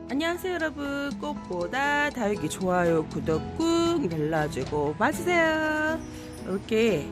안녕하세요 여러분. 꽃보다 다육이 좋아요 구독 꾹 눌러주고 봐주세요. 이렇게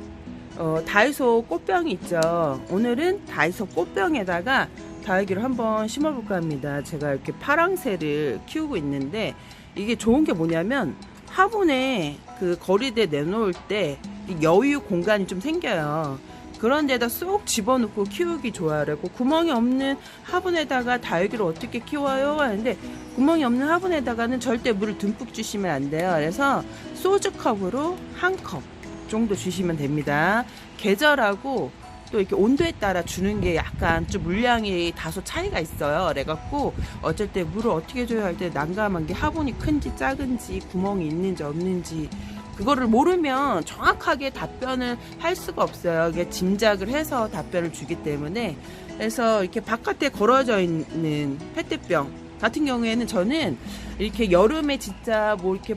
다이소 꽃병이 있죠. 오늘은 다이소 꽃병에다가 다육이를 한번 심어볼까 합니다. 제가 이렇게 파랑새를 키우고 있는데 이게 좋은 게 뭐냐면 화분에 그 거리대 내놓을 때 여유 공간이 좀 생겨요. 그런 데다 쏙 집어넣고 키우기 좋아요. 그리고 구멍이 없는 화분에다가 다육이를 어떻게 키워요? 하는데 구멍이 없는 화분에다가는 절대 물을 듬뿍 주시면 안 돼요. 그래서 소주컵으로 한 컵 정도 주시면 됩니다. 계절하고 또 이렇게 온도에 따라 주는 게 약간 좀 물량이 다소 차이가 있어요. 그래갖고 어쩔 때 물을 어떻게 줘야 할 때 난감한 게 화분이 큰지 작은지 구멍이 있는지 없는지 그거를 모르면 정확하게 답변을 할 수가 없어요. 이게 짐작을 해서 답변을 주기 때문에. 그래서 이렇게 바깥에 걸어져 있는 페트병 같은 경우에는 저는 이렇게 여름에 진짜 뭐 이렇게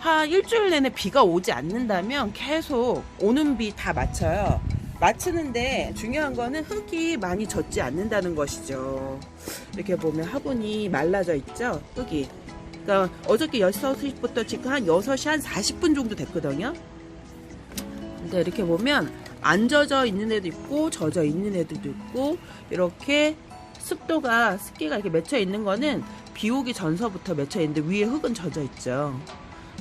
한 일주일 내내 비가 오지 않는다면 계속 오는 비 다 맞춰요. 맞추는데 중요한 거는 흙이 많이 젖지 않는다는 것이죠. 이렇게 보면 화분이 말라져 있죠. 흙이. 그러니까 어저께 6시부터 지금 한 6시 한 40분 정도 됐거든요. 근데 이렇게 보면 안 젖어 있는 애도 있고 젖어 있는 애들도 있고 이렇게 습기가 이렇게 맺혀 있는 거는 비 오기 전서부터 맺혀 있는데 위에 흙은 젖어 있죠.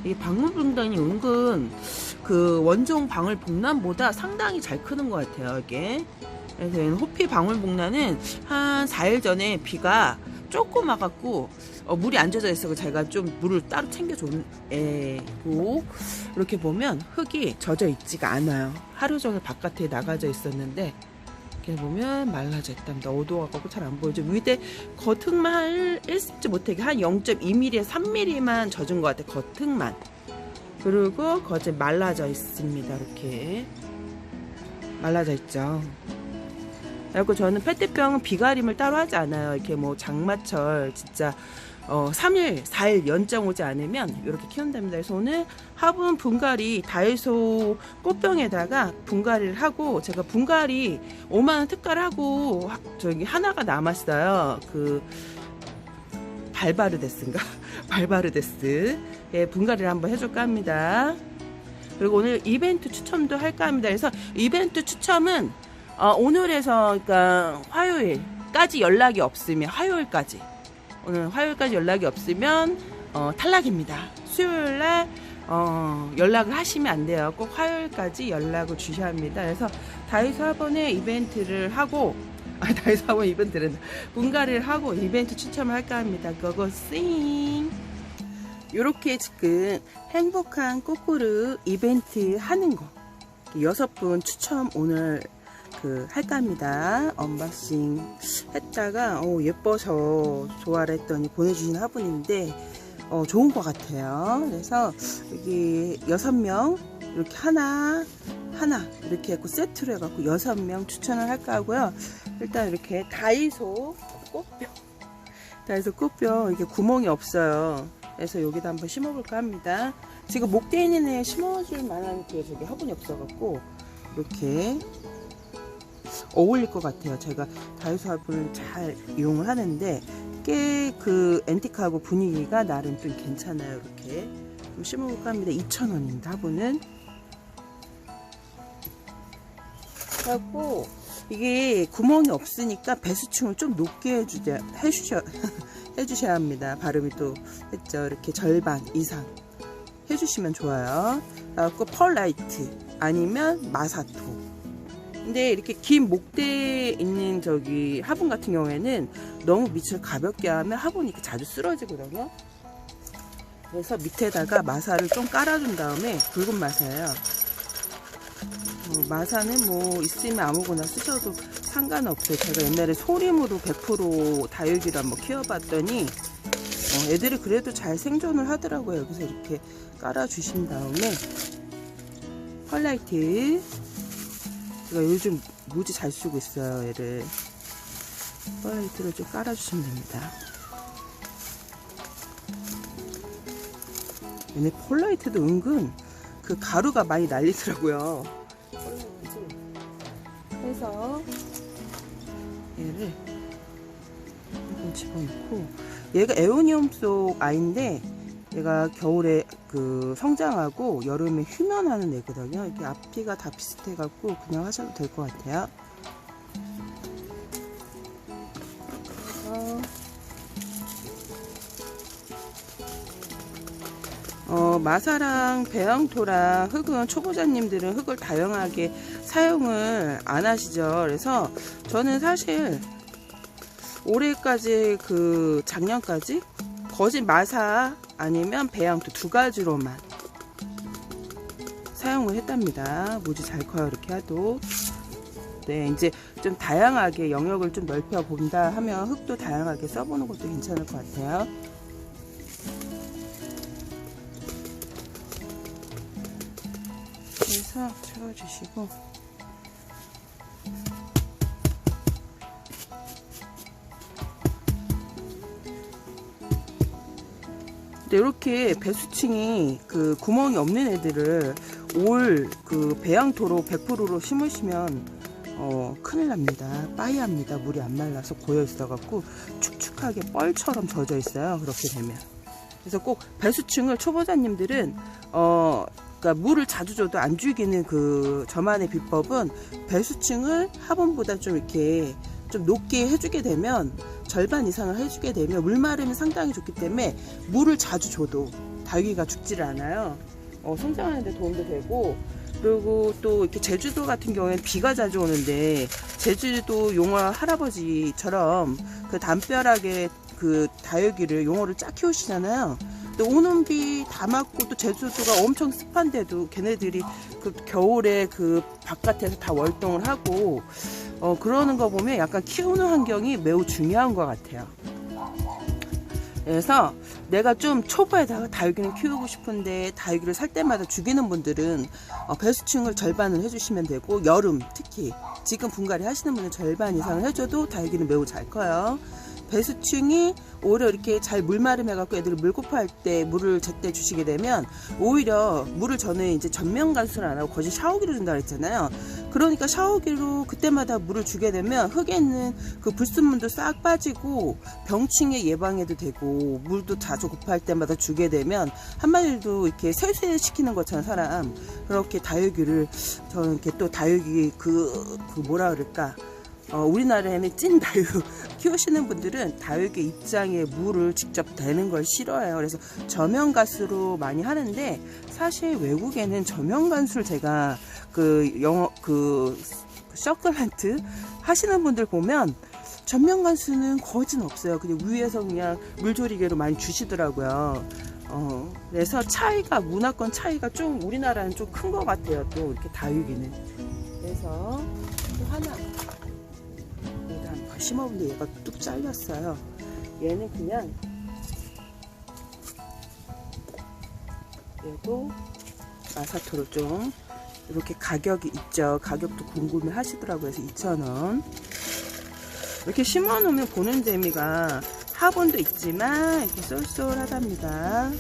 이 방울복란이 은근 그 원종 방울복란보다 상당히 잘 크는 것 같아요, 이게. 그래서 호피 방울복란은 한 4일 전에 비가 조금 와갖고 물이 안 젖어 있어서 제가 좀 물을 따로 챙겨줬고 이렇게 보면 흙이 젖어 있지가 않아요. 하루 종일 바깥에 나가져 있었는데 이렇게 보면 말라져 있답니다. 어두워갖고 잘 안 보이죠. 위에 겉흙만 한 1cm 못하게 한 0.2mm에 3mm만 젖은 것 같아요. 겉흙만. 그리고 겉에 말라져 있습니다. 이렇게 말라져 있죠. 그리고 저는 페트병은 비가림을 따로 하지 않아요. 이렇게 뭐 장마철 진짜 3일, 4일 연장 오지 않으면 이렇게 키운답니다. 그래서 오늘 화분 분갈이 다이소 꽃병에다가 분갈이를 하고 제가 분갈이 5만원 특가하고 저기 하나가 남았어요. 그 발바르데스인가? 발바르데스. 예, 분갈이를 한번 해줄까 합니다. 그리고 오늘 이벤트 추첨도 할까 합니다. 그래서 이벤트 추첨은 오늘에서 그러니까 화요일까지 연락이 없으면 오늘 화요일까지 연락이 없으면 탈락입니다. 수요일날 연락을 하시면 안 돼요. 꼭 화요일까지 연락을 주셔야 합니다. 그래서 다이소 학원에 이벤트를 하고 다이소 학원 이벤트를 분갈이를 하고 이벤트 추첨을 할까 합니다. 그거 싱 요렇게 지금 행복한 꼬꼬르 이벤트 하는 거 6분 추첨 오늘 할까 합니다. 언박싱 했다가 예뻐서 좋아를 했더니 보내주신 화분인데 좋은 것 같아요. 그래서 여기 6명 이렇게 하나 이렇게 해서 세트로 해갖고 6명 추천을 할까 하고요. 일단 이렇게 다이소 꽃병 이게 구멍이 없어요. 그래서 여기다 한번 심어볼까 합니다. 지금 목대에 있는 애 심어줄 만한 저기 화분이 없어갖고 이렇게 어울릴 것 같아요. 제가 다이소 화분을 잘 이용을 하는데 꽤 그 앤틱하고 분위기가 나름 좀 괜찮아요. 이렇게 좀 심어볼까 합니다. 2,000원입니다. 화분은. 그리고 이게 구멍이 없으니까 배수층을 좀 높게 해주셔야 합니다. 발음이 또 했죠. 이렇게 절반 이상 해주시면 좋아요. 그리고 펄라이트 아니면 마사토. 근데 이렇게 긴 목대에 있는 저기 화분 같은 경우에는 너무 밑을 가볍게 하면 화분이 이렇게 자주 쓰러지거든요. 그래서 밑에다가 마사를 좀 깔아준 다음에 굵은 마사예요. 마사는 뭐 있으면 아무거나 쓰셔도 상관없어요. 제가 옛날에 소림으로 100% 다육이를 한번 키워봤더니 애들이 그래도 잘 생존을 하더라고요. 여기서 이렇게 깔아주신 다음에 펄라이트 제가 요즘 무지 잘 쓰고 있어요. 얘를 펄라이트를 좀 깔아주시면 됩니다. 얘네 펄라이트도 은근 그 가루가 많이 날리더라고요. 해서 얘를 한번 집어넣고 얘가 에오니움 속 아이인데 얘가 겨울에 그 성장하고 여름에 휴면하는 애거든요. 이렇게 앞뒤가 다 비슷해 갖고 그냥 하셔도 될 것 같아요. 마사랑 배양토랑 흙은 초보자님들은 흙을 다양하게 사용을 안 하시죠. 그래서 저는 사실 올해까지 그 작년까지 거진 마사 아니면 배양토 두 가지로만 사용을 했답니다. 무지 잘 커요. 이렇게 해도. 네, 이제 좀 다양하게 영역을 좀 넓혀 본다 하면 흙도 다양하게 써보는 것도 괜찮을 것 같아요. 그래서 채워주시고 네, 이렇게 배수층이 그 구멍이 없는 애들을 올 그 배양토로 100%로 심으시면 큰일 납니다. 빠이합니다. 물이 안 말라서 고여 있어 갖고 축축하게 뻘처럼 젖어 있어요. 그렇게 되면. 그래서 꼭 배수층을 초보자님들은 그러니까 물을 자주 줘도 안 죽이는 그 저만의 비법은 배수층을 화분보다 좀 이렇게 좀 높게 해주게 되면 절반 이상을 해주게 되면 물 마름이 상당히 좋기 때문에 물을 자주 줘도 다육이가 죽지를 않아요. 성장하는 데 도움도 되고, 그리고 또 이렇게 제주도 같은 경우에는 비가 자주 오는데 제주도 용어 할아버지처럼 그 담벼락에 그 다육이를 용어를 쫙 키우시잖아요. 근데 오는 비 다 맞고 또 제주도가 엄청 습한데도 걔네들이 그 겨울에 그 바깥에서 다 월동을 하고 그러는 거 보면 약간 키우는 환경이 매우 중요한 것 같아요. 그래서 내가 좀 초보에다가 다육이를 키우고 싶은데 다육이를 살 때마다 죽이는 분들은 배수층을 절반을 해주시면 되고, 여름 특히 지금 분갈이 하시는 분은 절반 이상을 해줘도 다육이는 매우 잘 커요. 배수층이 오히려 이렇게 잘 물마름 해갖고 애들이 물고파할 때 물을 제때 주시게 되면 오히려 물을 저는 이제 전면 간수를 안 하고 거실 샤워기로 준다 그랬잖아요. 그러니까 샤워기로 그때마다 물을 주게 되면 흙에 있는 그 불순물도 싹 빠지고 병충해 예방해도 되고, 물도 자주 고파할 때마다 주게 되면 한마디로 이렇게 세수시키는 것처럼 사람 그렇게 다육이를 저는 이렇게 또 다육이 그 뭐라 그럴까, 우리나라에는 찐 다육 키우시는 분들은 다육의 입장에 물을 직접 대는 걸 싫어해요. 그래서 저면가스로 많이 하는데, 사실 외국에는 저면간수를 제가 서클런트 하시는 분들 보면 전면간수는 거진 없어요. 그냥 위에서 그냥 물조리개로 많이 주시더라고요. 그래서 차이가, 문화권 차이가 좀 우리나라는 좀 큰 것 같아요. 또 이렇게 다육이는. 그래서 또 하나 심어본데 얘가 뚝 잘렸어요. 얘는 그냥 얘도 마사토로 좀 이렇게 가격이 있죠. 가격도 궁금해 하시더라고요. 그래서 2,000원. 이렇게 심어 놓으면 보는 재미가 화분도 있지만 이렇게 쏠쏠하답니다.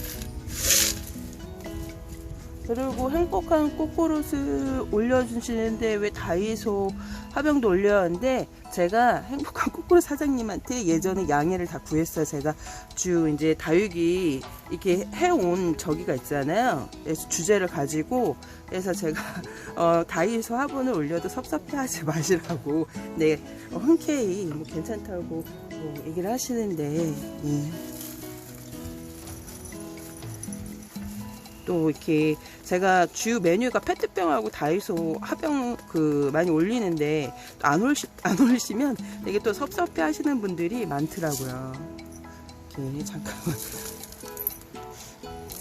그리고 행복한 꽃그릇을 올려주시는데 왜 다이소 화병도 올렸는데, 제가 행복한 꽃그릇 사장님한테 예전에 양해를 다 구했어요. 제가 이제 다육이 이렇게 해온 저기가 있잖아요. 그래서 주제를 가지고, 그래서 제가 다이소 화분을 올려도 섭섭해하지 마시라고, 네, 흔쾌히 뭐 괜찮다고 뭐 얘기를 하시는데, 예. 또 이렇게 제가 주 메뉴가 페트병하고 다이소 화병 많이 올리는데 안 올리시면 되게 또 섭섭해 하시는 분들이 많더라고요. 이렇게 잠깐만.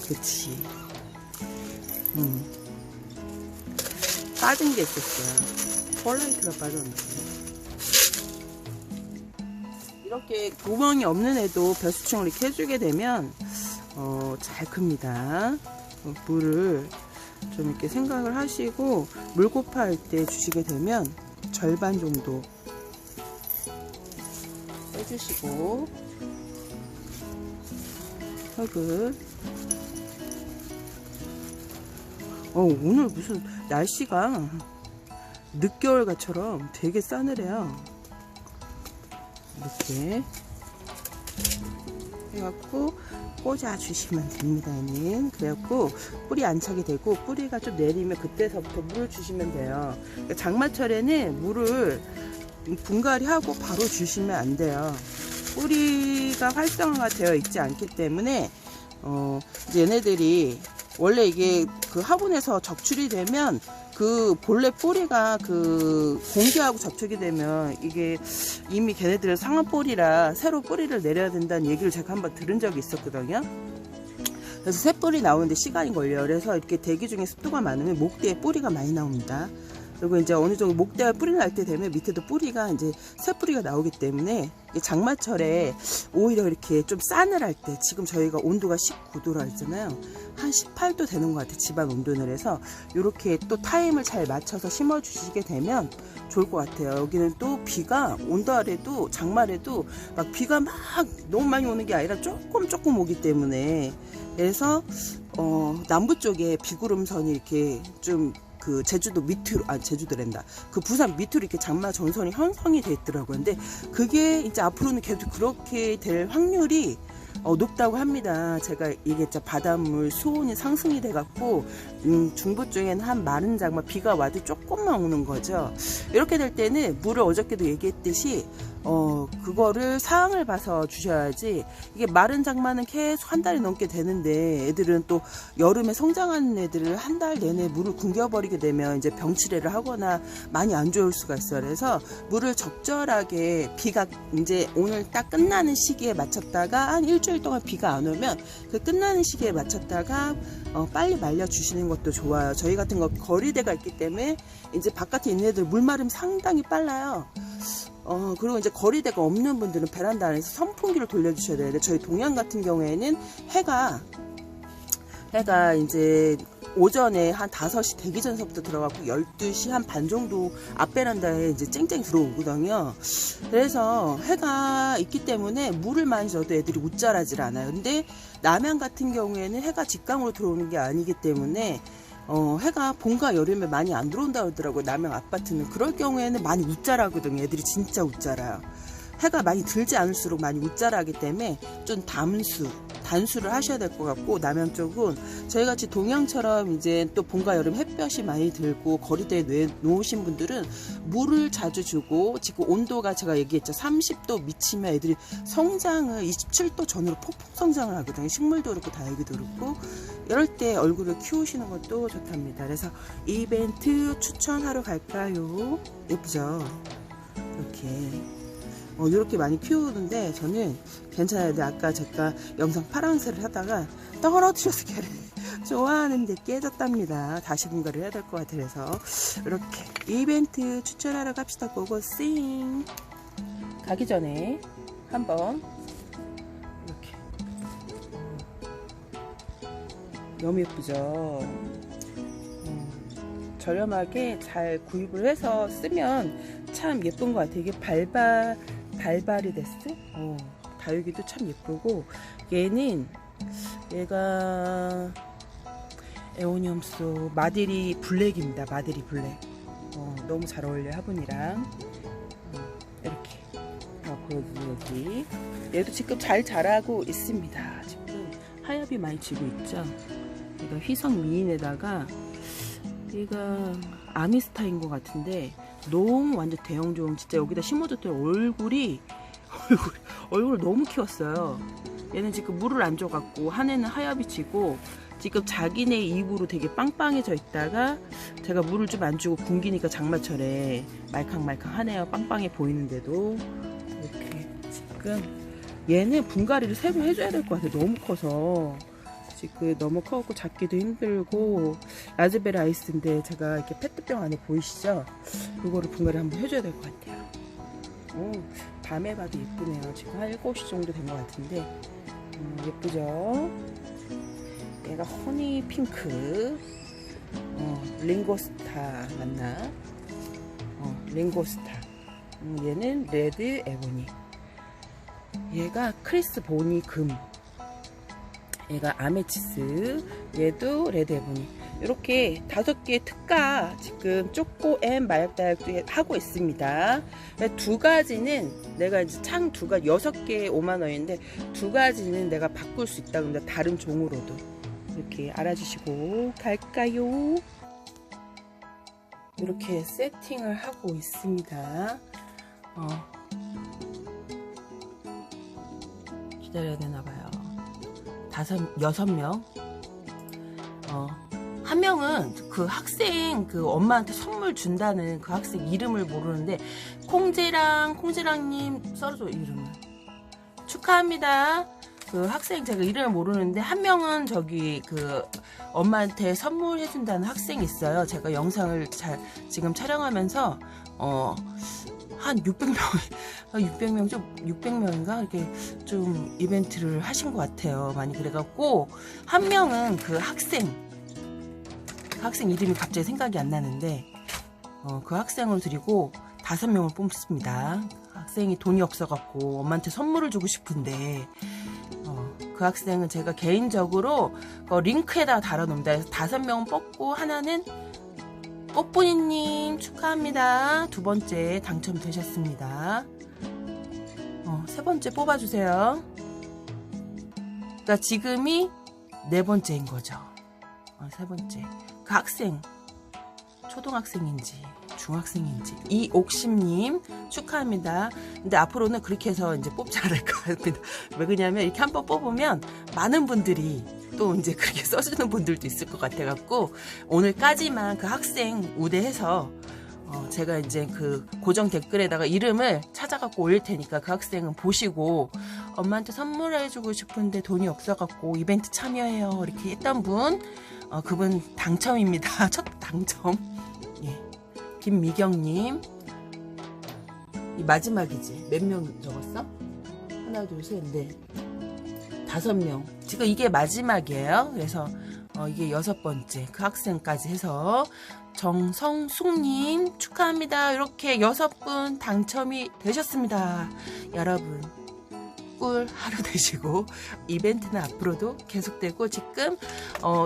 그치. 빠진 게 있었어요. 펄라이트가 빠졌는데. 이렇게 구멍이 없는 애도 배수층을 이렇게 해주게 되면 잘 큽니다. 물을 좀 이렇게 생각을 하시고 물 고파할 때 주시게 되면 절반 정도 빼주시고, 흙을 오늘 무슨 날씨가 늦겨울가처럼 되게 싸늘해요. 이렇게 해갖고 꽂아주시면 됩니다. 얘는 그래갖고 뿌리 안 차게 되고 뿌리가 좀 내리면 그때서부터 물을 주시면 돼요. 그러니까 장마철에는 물을 분갈이 하고 바로 주시면 안 돼요. 뿌리가 활성화가 되어 있지 않기 때문에 이제 얘네들이 원래 이게 그 화분에서 적출이 되면 그 본래 뿌리가 그 공기하고 접촉이 되면 이게 이미 걔네들은 상한 뿌리라 새로 뿌리를 내려야 된다는 얘기를 제가 한번 들은 적이 있었거든요. 그래서 새 뿌리 나오는데 시간이 걸려요. 그래서 이렇게 대기 중에 습도가 많으면 목대에 뿌리가 많이 나옵니다. 그리고 이제 어느 정도 목대가 뿌리 날 때 되면 밑에도 뿌리가 이제 새 뿌리가 나오기 때문에 장마철에 오히려 이렇게 좀 싸늘할 때, 지금 저희가 온도가 19도라 했잖아요. 한 18도 되는 것 같아요. 집안 온도는. 해서 이렇게 또 타임을 잘 맞춰서 심어 주시게 되면 좋을 것 같아요. 여기는 또 비가 온달에도 장말에도 막 비가 막 너무 많이 오는 게 아니라 조금 오기 때문에, 그래서 남부 쪽에 비구름선이 이렇게 좀 그 제주도 밑으로, 제주도랜다. 그 부산 밑으로 이렇게 장마 전선이 형성이 돼 있더라고요. 근데 그게 이제 앞으로는 계속 그렇게 될 확률이 높다고 합니다. 제가 얘기했죠. 바닷물 수온이 상승이 돼갖고 중부 쪽에는 한 마른 장마 비가 와도 조금만 오는 거죠. 이렇게 될 때는 물을 어저께도 얘기했듯이 그거를 상황을 봐서 주셔야지, 이게 마른 장마는 계속 한 달이 넘게 되는데 애들은 또 여름에 성장하는 애들을 한 달 내내 물을 굶겨버리게 되면 이제 병치레를 하거나 많이 안 좋을 수가 있어요. 그래서 물을 적절하게, 비가 이제 오늘 딱 끝나는 시기에 맞췄다가 한 일주일 동안 비가 안 오면 그 끝나는 시기에 맞췄다가 빨리 말려주시는 것도 좋아요. 저희 같은 거 거리대가 있기 때문에 이제 바깥에 있는 애들 물 마름 상당히 빨라요. 그리고 이제 거리대가 없는 분들은 베란다 안에서 선풍기를 돌려주셔야 되는데, 저희 동양 같은 경우에는 해가 이제 오전에 한 5시 되기 전서부터 들어가고 12시 한 반 정도 앞 베란다에 이제 쨍쨍 들어오거든요. 그래서 해가 있기 때문에 물을 많이 줘도 애들이 웃자라질 않아요. 근데 남양 같은 경우에는 해가 직강으로 들어오는 게 아니기 때문에 해가 봄과 여름에 많이 안 들어온다 그러더라고요. 남양 아파트는. 그럴 경우에는 많이 웃자라거든요. 애들이 진짜 웃자라요. 해가 많이 들지 않을수록 많이 웃자라기 때문에 좀 단수를 하셔야 될 것 같고, 남양 쪽은 저희같이 동양처럼 이제 또 봄과 여름 햇볕이 많이 들고 거리대에 놓으신 분들은 물을 자주 주고, 지금 온도가 제가 얘기했죠. 30도 미치면 애들이 성장을 27도 전후로 폭풍 성장을 하거든요. 식물도 그렇고 다육이도 그렇고. 이럴 때 얼굴을 키우시는 것도 좋답니다. 그래서 이벤트 추천하러 갈까요? 예쁘죠? 이렇게 많이 키우는데 저는 괜찮아요. 근데 아까 제가 영상 파랑새를 하다가 떨어뜨려서 걔를 좋아하는데 깨졌답니다. 다시 분갈이를 해야 될 것 같아요. 그래서 이렇게 이벤트 추천하러 갑시다. 고고싱. 가기 전에 한번 이렇게, 너무 예쁘죠? 저렴하게 잘 구입을 해서 쓰면 참 예쁜 것 같아요. 이게 발바리데스? 다육이도 참 예쁘고, 얘가 에오니엄소 마데리 블랙입니다. 마데리 블랙. 너무 잘 어울려요. 화분이랑. 이렇게 보여드리기. 얘도 지금 잘 자라고 있습니다. 지금 하엽이 많이 지고 있죠. 얘가 휘성 미인에다가, 얘가 아미스타인 것 같은데 너무 완전 대형종. 진짜 여기다 심어줬더니 얼굴을 너무 키웠어요. 얘는 지금 물을 안 줘갖고 한 해는 하엽이 지고, 지금 자기네 입으로 되게 빵빵해져 있다가 제가 물을 좀 안 주고 굶기니까 장마철에 말캉말캉하네요. 빵빵해 보이는데도. 이렇게 지금 얘는 분갈이를 새로 해줘야 될 것 같아요. 너무 커서. 지금 너무 커갖고 잡기도 힘들고, 라즈베리 아이스인데 제가 이렇게 페트병 안에 보이시죠? 그거를 분갈이 한번 해줘야 될 것 같아요. 밤에 봐도 예쁘네요. 지금 한 7시 정도 된 것 같은데 예쁘죠? 얘가 허니 핑크, 링고스타 맞나? 링고스타. 얘는 레드 에보니. 얘가 크리스 보니 금. 얘가 아메치스, 얘도 레드 에보니. 이렇게 5개 특가 지금 쪼꼬 앤 마약다약 하고 있습니다. 2가지는 내가 이제 창 6개 5만원인데 2가지는 내가 바꿀 수 있다. 근데 다른 종으로도 이렇게 알아주시고 갈까요? 이렇게 세팅을 하고 있습니다. 기다려야 되나봐요. 6명. 한 명은 그 학생 그 엄마한테 선물 준다는 그 학생 이름을 모르는데 콩제랑님 써줘 이름을. 축하합니다. 그 학생 제가 이름을 모르는데 한 명은 저기 그 엄마한테 선물해 준다는 학생이 있어요. 제가 영상을 지금 촬영하면서 한 600명인가 이렇게 좀 이벤트를 하신 것 같아요. 많이 그래갖고 한 명은 그 학생 이름이 갑자기 생각이 안 나는데 그 학생을 드리고 5명을 뽑습니다. 학생이 돈이 없어갖고 엄마한테 선물을 주고 싶은데 그 학생은 제가 개인적으로 링크에다 달아놓습니다. 그래서 5명은 뽑고 하나는 꽃분이님 축하합니다. 2번째 당첨되셨습니다. 3번째 뽑아주세요. 그러니까 지금이 4번째인 거죠. 3번째 그 학생 초등학생인지 중학생인지 이옥심님 축하합니다. 근데 앞으로는 그렇게 해서 이제 뽑지 않을 것 같습니다. 왜 그러냐면 이렇게 한번 뽑으면 많은 분들이 또 이제 그렇게 써주는 분들도 있을 것 같아갖고 오늘까지만 그 학생 우대해서 제가 이제 그 고정 댓글에다가 이름을 찾아갖고 올릴 테니까 그 학생은 보시고 엄마한테 선물해주고 싶은데 돈이 없어갖고 이벤트 참여해요 이렇게 했던 분 그분 당첨입니다. 첫 당첨. 예. 김미경님 이 마지막이지. 몇 명 적었어? 하나 둘 셋 넷 5명. 지금 이게 마지막이에요. 그래서 이게 6번째 그 학생까지 해서 정성숙님 축하합니다. 이렇게 6분 당첨이 되셨습니다. 여러분 꿀 하루 되시고 이벤트는 앞으로도 계속되고 지금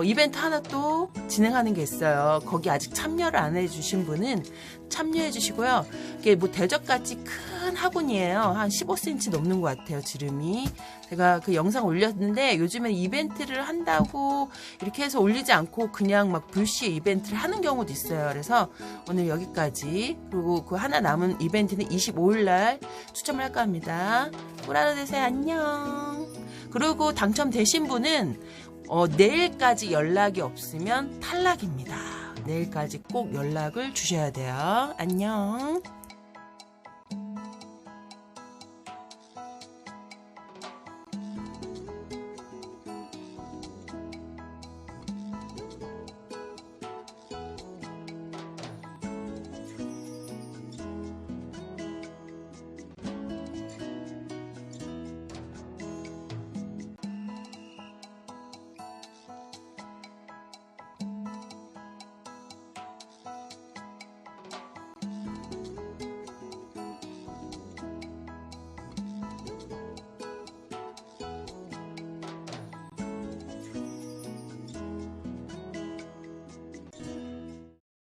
이벤트 하나 또 진행하는 게 있어요. 거기 아직 참여를 안 해주신 분은 참여해 주시고요. 이게 뭐 대적같이 큰 화분이에요. 한 15cm 넘는 것 같아요. 지름이. 제가 그 영상 올렸는데 요즘엔 이벤트를 한다고 이렇게 해서 올리지 않고 그냥 막 불시에 이벤트를 하는 경우도 있어요. 그래서 오늘 여기까지. 그리고 그 하나 남은 이벤트는 25일날 추첨을 할까 합니다. 꿀 하루 되세요. 안녕. 그리고 당첨되신 분은 내일까지 연락이 없으면 탈락입니다. 내일까지 꼭 연락을 주셔야 돼요. 안녕.